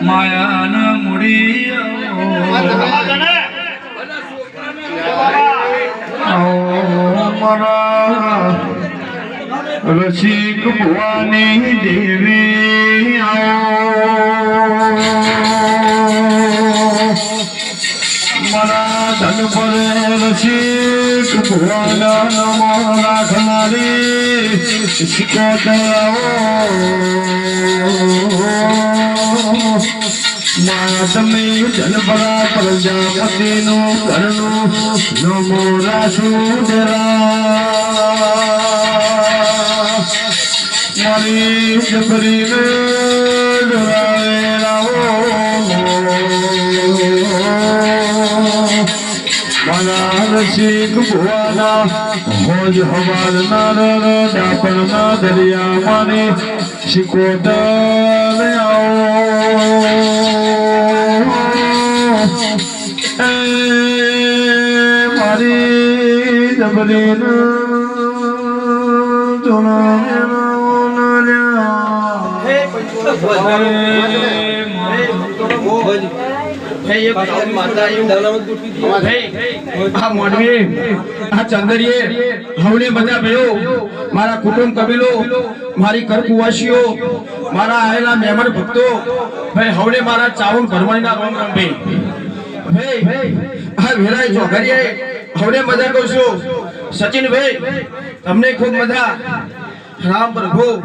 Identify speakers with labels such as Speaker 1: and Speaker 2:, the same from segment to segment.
Speaker 1: માયાના મૂડી મારા રસિક ભવાની દેવી મારા ધન પર રસિક ભવાના નમ રાખનારી મારા તમે જનપરા પ્રજાપતિનું ઘરનું નમો રાસુદરા મારી જબરીને ડરાવે રાવો મારા રસિક ભુવાના હોજ હવાલના ડાપણના દરિયામાંની શિકોતર મારી જબરીને મારા કુટુંબ કબીલો મારી કરકુવાસીઓ મારા આયેલા મહેમાન ભક્તો ભાઈ હવડે મારા ચાવણ ભરવાણીના રોમ રોમ ભાઈ આ વેરાય ચોઘરિયે હવડે મજા કહું છું સચિન ભાઈ તમને ખૂબ મજા રામ પ્રભુ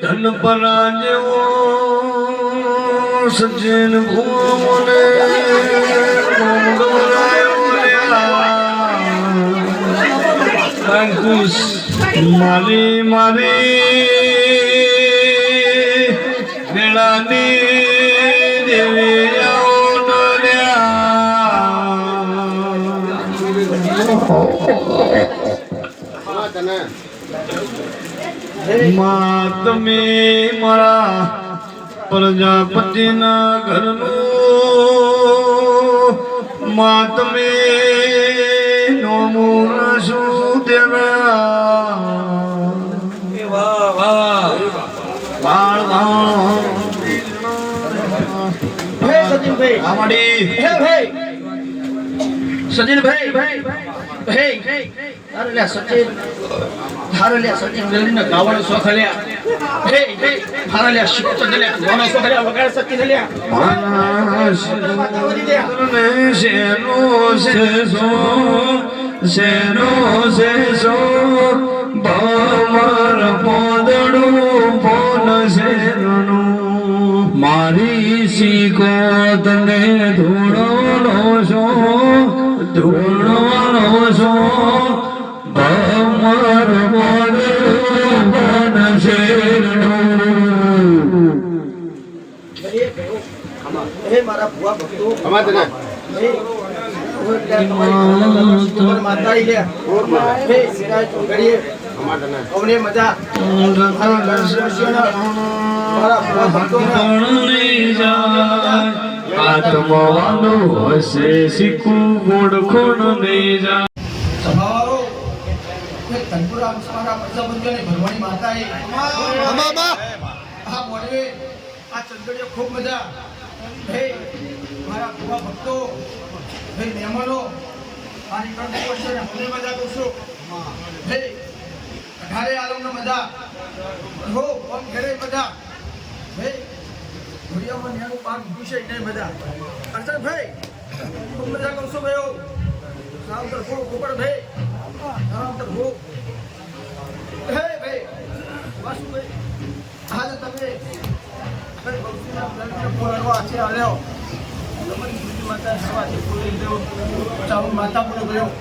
Speaker 1: ધન પરાજવો સજ્જન ભૂમોને અંકુશ માલી મારી વેળાની દેવી તમે મારા પ્રજાપતિના ઘરનું તમે નમો સચિન ભાઈ અરે લે સચિન થારે લે સચિન જલ્દી ગાવાનો શોખ લે થારે લે શિક્ષક લે ગાવાનો શોખ લે વગાડ સચિન લે શેનો બામર પોદડું પોન શેરનું મારી શીખો તને ધૂળોનો છો બામર પોદડું પોન શેરનું મારા ભુવા ભક્તો માતા આત્મવાનું હશે શીખું ગોળખોણ નહીં જાય ખૂબ મજા મારા ભુવા ભક્તો મહેમાનો મારી મને મજા કરું છું અઢારે આલમનો મજા હો ઘરે મજા ઘોડિયામાં ન્યાનું પાક ભૂષે નહીં મજા અર્ચન ભાઈ ખૂબ મજા કરું છું ભાઈઓ રામ તર ભો ગોપડ ભાઈ રામ તર ભો ભાઈ વાસુ ભાઈ હાલ તમે માતા બોલો ગયો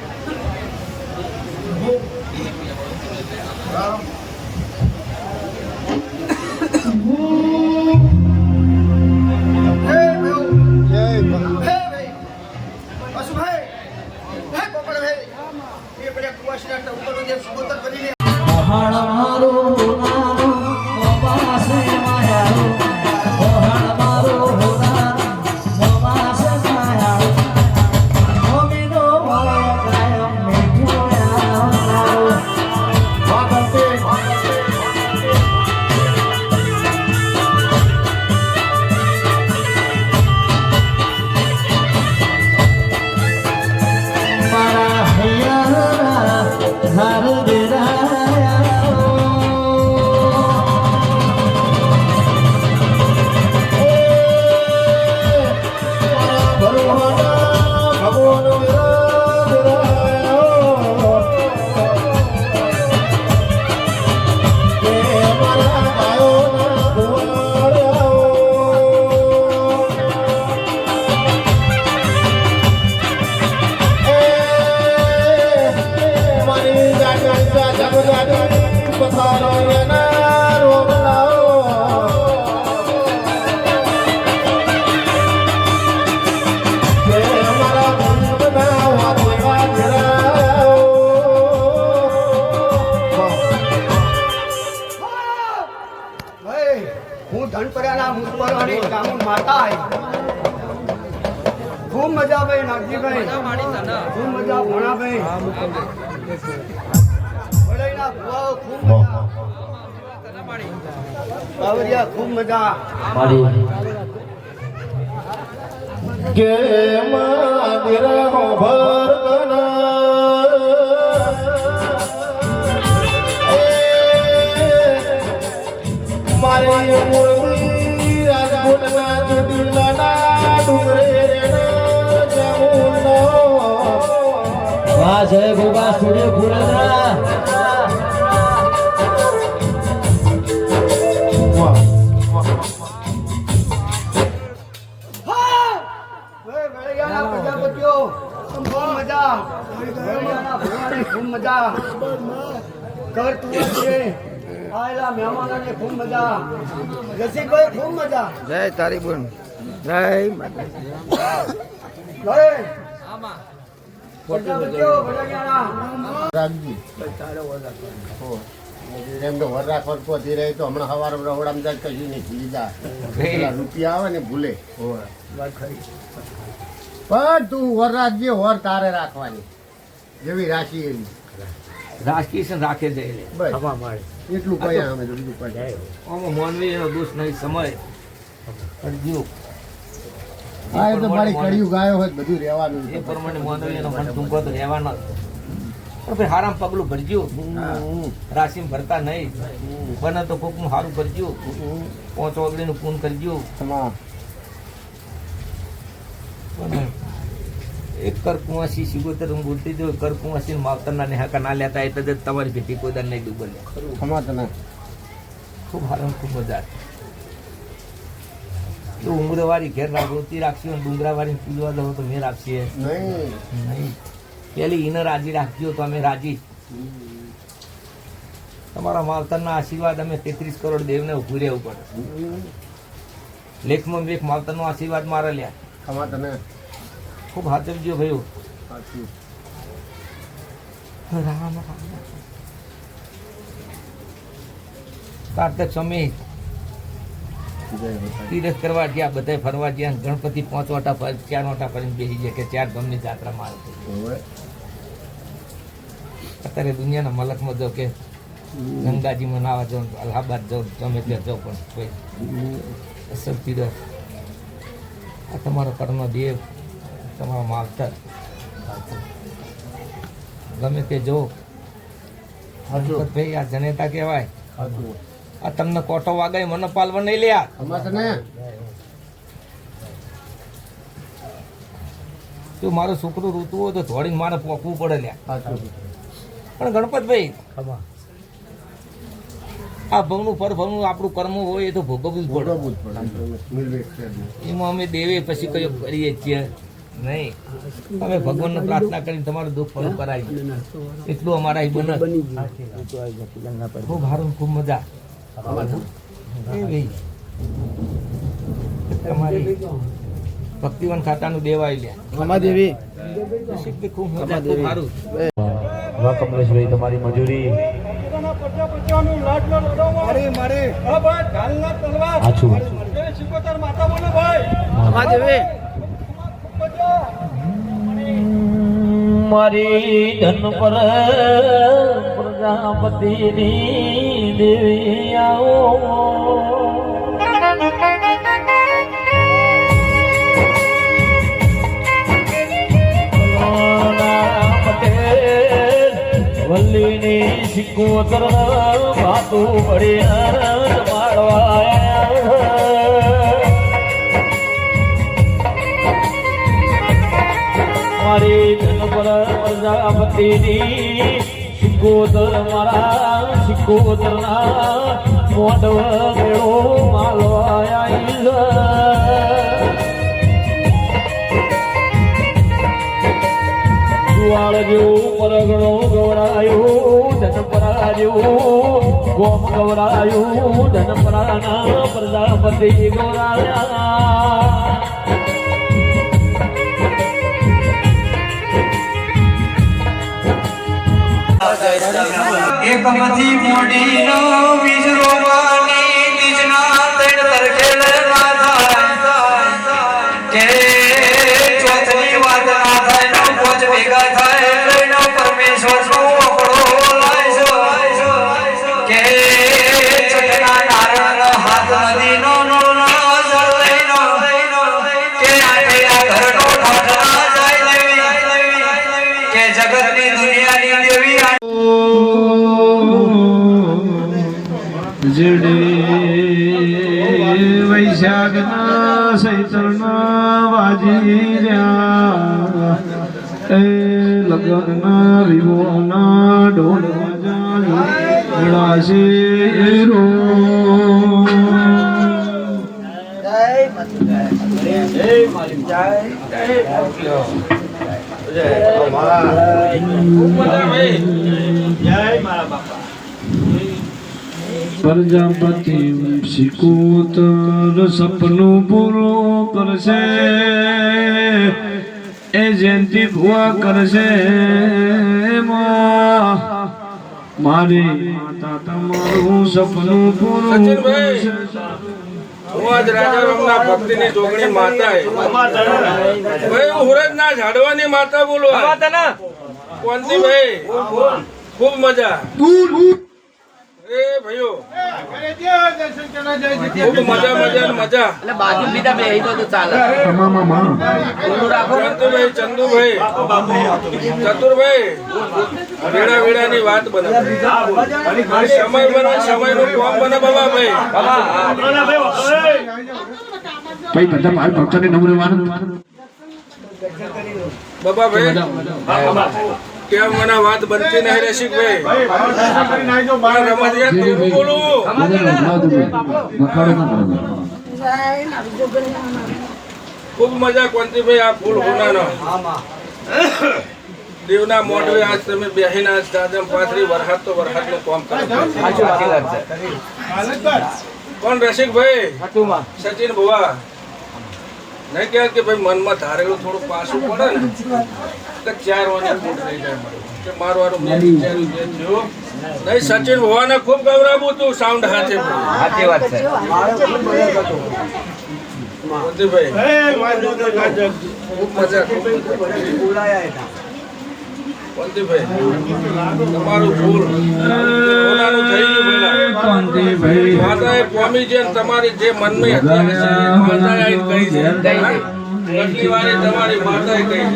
Speaker 2: હાર દેરાયા
Speaker 3: હું ધનપરાના મુસપરોની ગામું માતા ખૂબ મજા ભાઈ નાગજીભાઈ ખૂબ મજા ભણાભાઈ વડાઈના ભુવાઓ ખૂબ મજા બાવરિયા ખૂબ મજા
Speaker 2: કે માદિરા ભરતના મારી મુરલી રાજકોટના ચોટીલાના ડુંગરે જમુનો વાહ જય ગોગા સ્ટુડિયો ખુલેલા
Speaker 3: પ્રજાપતિઓ ખૂબ મજા ખૂબ મજા કર તું છે આયલા મહેમાનોને ખૂબ મજા રસિકભાઈ ખૂબ મજા
Speaker 4: જય તારી બોન જય
Speaker 3: પ્રજાપતિઓ ભડાગ્યાના
Speaker 4: રાખજી એમ તો વર રાખવા પહોંચી રહી તો હમણાં સવાર રવડામાં જાય કશું નહીં લીધા પેલા રૂપિયા આવે ને ભૂલે પણ તું વર રાખજે વર તારે રાખવાની જેવી રાશિ એવી
Speaker 5: રાજકીય છે રાખે છે
Speaker 4: બસ.
Speaker 5: હવા મળે
Speaker 4: એટલું કયા અમે તો બીજું કઈ
Speaker 5: આમાં માનવી એનો દોષ નહીં સમય કરજો
Speaker 4: હા એ તો મારી કડિયું ગાયો હોય તો બધું રહેવાનું
Speaker 5: એ પ્રમાણે માનવી એનો મન ટૂંકો તો રહેવાનો જ. પણ ભાઈ હારામ પગલું ભરજો રાશિમાં ભરતા નહીં બને તો કોકનું સારું કરજો 5 ઓગળીનું પૂન કરજો
Speaker 4: તમામ
Speaker 5: પણ એક કરકુંવાસી સિગોતર હું બોલતી જો કરકુંવાસી માવતરના નેહાકા ના લેતા એટલે જ તમારી ભેટી કોઈ દર નહીં ડૂબલે
Speaker 4: ખમા તને
Speaker 5: ખૂબ હારામ ખૂબ મજા તો ઉમરવાળી ઘેર ના ગોતી રાખશો અને ડુંગરાવાળી પીવા દો તો મેં રાખશે
Speaker 4: નહીં
Speaker 5: નહીં પેલી એને રાજી રાખજો તો અમે રાજી તમારા માવતરના આશીર્વાદ અમે 33 કરોડ દેવને ઉભું રહેવું પડે લેખમાં લેખ માવતરનો આશીર્વાદ મારે લ્યા
Speaker 4: ખમા તને
Speaker 5: ખૂબ હાચવજો ભાઈ
Speaker 4: સાચું
Speaker 5: કાર્તક સ્વામી
Speaker 4: જય માતા.
Speaker 5: તીરથ કરવા ગયા બધા ફરવા ગયા ગણપતિ 5 ઓટા પર 4 ઓટા કરીને બેસી જાય કે 4 ગામની જાત્રા મારે
Speaker 4: હવે
Speaker 5: અત્યારે દુનિયાના મલકમાં જો કે ગંગાજીમાં નાવા જાઉં અલ્હાબાદ જાઉં ગમે ત્યાં જાઉં પણ કોઈ અસર તીરથ આ તમારો કર્મ દેવ તમારો માવતર ગમે તે જો ભાઈ આ જનેતા કહેવાય
Speaker 4: સાચું
Speaker 5: આ તમને કોટો વાગાય મને પાલવા નહીં લ્યા
Speaker 4: ખમા તને
Speaker 5: જો મારું છોકરું ઋતુ હોય તો થોડીને મારે પોકવું પડે લ્યા
Speaker 4: સાચું
Speaker 5: પણ ગણપતભાઈ આ ભવનું પરભવનું આપણું કર્મ હોય એ તો ભોગવવું જ પડે
Speaker 4: ભોગવવું જ પડે નિર્વેશ છે એટલે.
Speaker 5: એમાં અમે દેવે પછી કયો કરીએ છીએ નહીં અમે ભગવાનને પ્રાર્થના કરીને તમારું દુઃખ પૂરું કરાવી એટલું અમારા અહીં બને ખૂબ સારું ખૂબ મજા એ ભાઈ તમારી ભક્તિવન ખાતાનું દેવાય લ્યા
Speaker 4: ખમાદેવી
Speaker 5: ખૂબ મજા ખૂબ સારું
Speaker 2: વાહ કમલેશભાઈ તમારી મજૂરી આછું મારી ધન પર પ્રજાપતિની દેવી આવો પટેલ વલ્લી પતિની સિકોતર ભાતું પડી માળવા મારી જનપર પ્રજાપતિની સિકોતર મારા સિકોતરના મોઢવ મેળો માલવા જુવાળ જેવું પરગણો ગવરાયું ધનપરા જેવું ગોમ ગવરાયું ધનપરાના પ્રજાપતિ ગવરાયા
Speaker 6: એક મથી મોડીનો વીજરો વાની બીજના તણ તરખેલ ના થાય કે ચોથની વાત ના થાય નો પોચ ભેગા થાય લઈનો પરમેશ્વર નો ઓકળો લાયસો કે ચટના નારણ હાથ નદીનો નોળનો જળ લઈનો કે આટે આ ઘરનો ઠઠરા જાય લેવી કે જગતની દુનિયાની દેવી
Speaker 7: જડે વૈશાખના સૈતરના વાજી રહ્યા એ લગ્નના વિવોના ઢોલ વાજાશે રો પ્રજાપતિ સિકોતર સપનું પૂરું કરશે એ જયંતિ ભુવા કરશે મારી માતા તમારું સપનું પૂરું કરશે
Speaker 1: હું આજ રાજા રામના ભક્તિની જોગણી માતા ભાઈ હું હુરજના ઝાડવાની માતા બોલું કોણથી ભાઈ ખૂબ મજા એ ભાઈઓ ખૂબ મજા મજા એટલે બાજુ બીજા બે તો ચાલે ચંદુભાઈ ચતુરભાઈ વેડા વેડાની વાત બને સમય બને સમયનું કામ બને બાબા ભાઈ
Speaker 7: બધા મારા ભક્તોને નમ્ર માનું
Speaker 1: બાબા ભાઈ કેમ મને વાત બનતી નહીં રસિકભાઈ રમતિયા તું બોલું ખૂબ મજા કોંતીભાઈ આ ફૂલ હોનાનો દેવના મોઢવે આજ તમે બેહીને આજ દાદમ પાથરી વરહાદ તો વરહાદનું કામ કરો કોણ રસિકભાઈ સચિન ભુવા નહીં કહે કે ભાઈ મનમાં ધારેલું થોડું પાછું પડે ને તો 4 વાગે ફૂટ થઈ જાય કે મારવાનું મેં વિચાર્યું જે થયું નહીં સચિન ભુવાને ખૂબ ગૌરવું તું સાઉન્ડ હાથે સાચી વાત છે ખૂબ મજા તમારું ભૂલ માતાએ પામી છે તમારી જે મનની હતી માતાએ કહી છે કેટલી વાર તમારી માતાએ કહી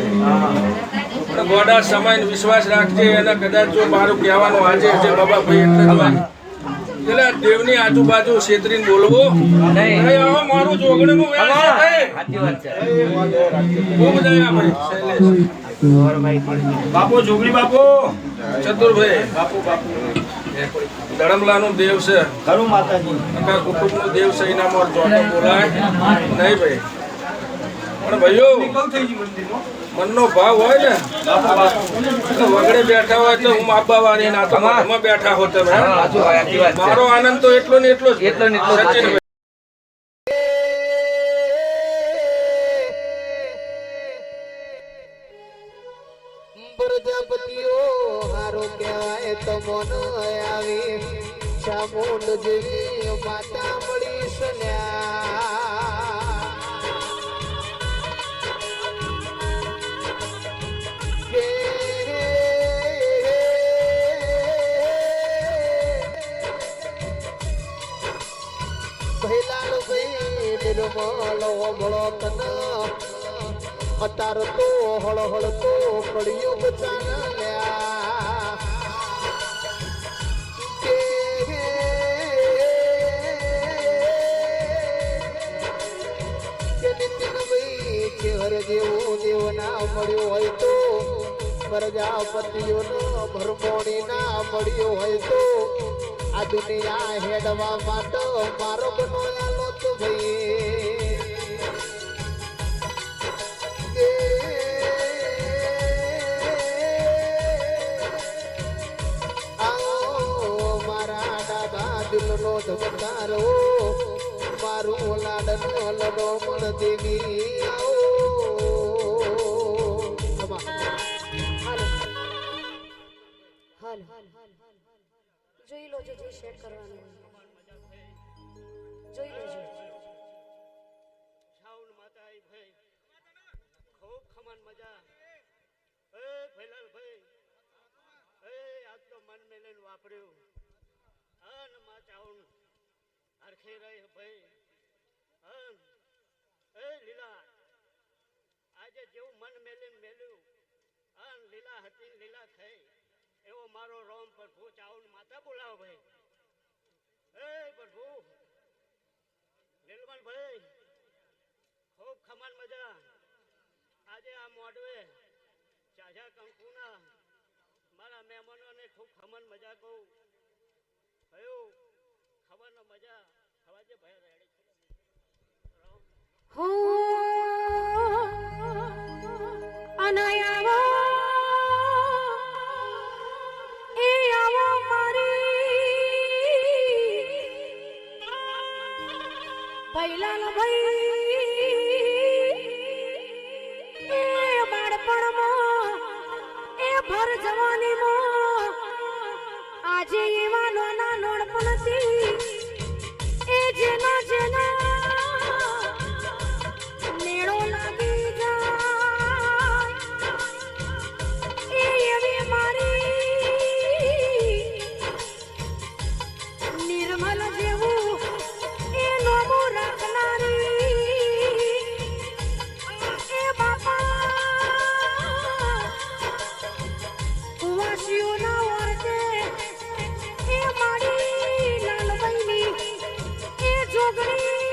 Speaker 1: છે ગોડા સમય વિશ્વાસ રાખજે અને કદાચ જો મારું કહેવાનું આજે છે બાબા ભાઈ એટલે દેવની આજુબાજુ છેતરીને બોલવું નહીં મારું જોગણીનું ખૂબ દયા ભાઈ બાપુ જોગણી બાપુ ચતુરભાઈ ધડમલાનું દેવ છે ખરું માતાજી આખા કુટુંબનું દેવ છે એના મોર ચોટો બોલાય નહીં ભાઈ પણ ભાઈઓ મનનો ભાવ હોય ને વગડે બેઠા હોય તો હું માપા વાળી ના તો બેઠા હો તમે મારો આનંદ તો એટલો ને એટલો સચિન
Speaker 8: પ્રજાપતિઓ હારો કહેવાય તો મન આવી ચામુંડ જેવી માતા મળી અતાર તો હળ હળ તો કળિયુગ ચાલ્યા પ્રજાપતિઓનો ભરમોણી ના મળ્યો હોય તો આ દુનિયા હેડવા માટે મારો બનાવેલો તો ભાઈ મારા દાદા દિલનો ધમકારો મારું લાડનો લડો મન દેવી આવો
Speaker 9: જોઈ લો જે સેટ કરવાનું જોઈ લેજો
Speaker 4: શાઉન માતા આઈ ભાઈ ખૂબ ખમન મજા એ ભૈલાલ ભાઈ એ આજ તો મન મેલન વાપર્યું અન માં ચાઉન હરખે રહી ભાઈ અન એ લીલા આજે જેવું મન મેલન મેલ્યું અન લીલા હતી લીલા થઈ એવો મારો રોમ પ્રભુ ચાઉન માતા બોલાવો ભાઈ એ પ્રભુ નીલમણ ભાઈ ખૂબ ખમણ મજા આજે આ મોડવે ચાજા કંકુના મારા મહેમાનોને ખૂબ ખમણ મજા કહું થયું ખબર મજા થવા જે ભાઈ રેડી
Speaker 9: હો અનાયાવો એ આવો મારી ભૈલાલ ભાઈ એ બાળપણમાં એ ભર જવાનીમાં આજે એવા નાના નોણપણથી એ જેના જેના નેળો લાગી જાય એ એવી મારી નિર્મલ જેવું એ નોમું રાખનારી એ બાપા કુવાસીઓના વર્તે એ મારી લાલબાઈની એ જોગણી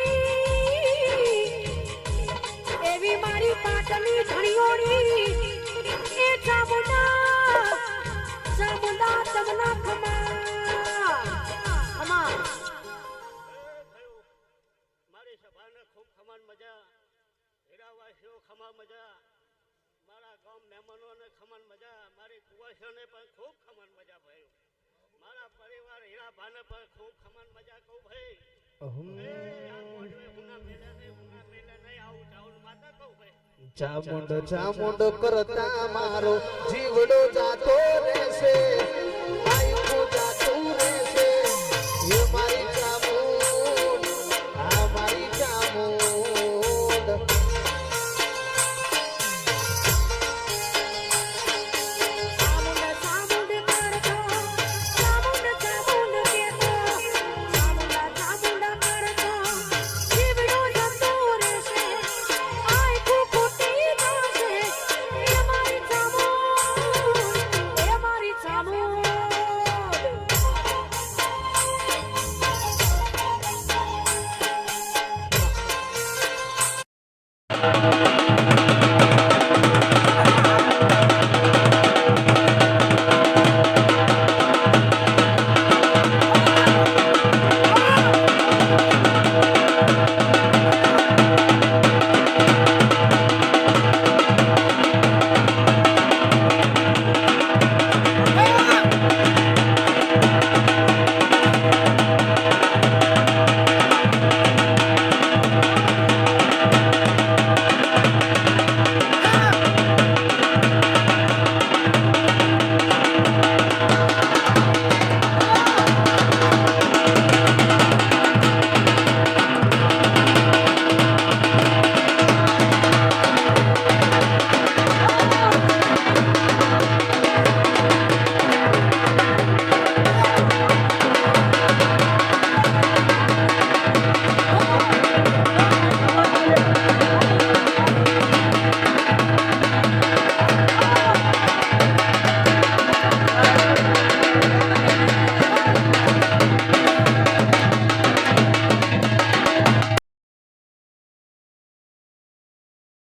Speaker 9: એવી મારી પાટની ધણીઓની એ ચામુંડા ચામુંડા તમના ખમા
Speaker 4: મારી સભાને ખૂબ ખમણ મજા હીરાવાસીઓ ખમા મજા મારા ગામ મહેમાનોને ખમણ મજા મારી કુવાસીઓને પણ ખૂબ ખમણ મજા ભાઈ મારા પરિવાર હીરાભાને પણ ખૂબ ખમણ મજા કહું ભાઈ
Speaker 8: ચામુંડ ચામુંડ કરતા મારો જીવડો જાતો રહેશે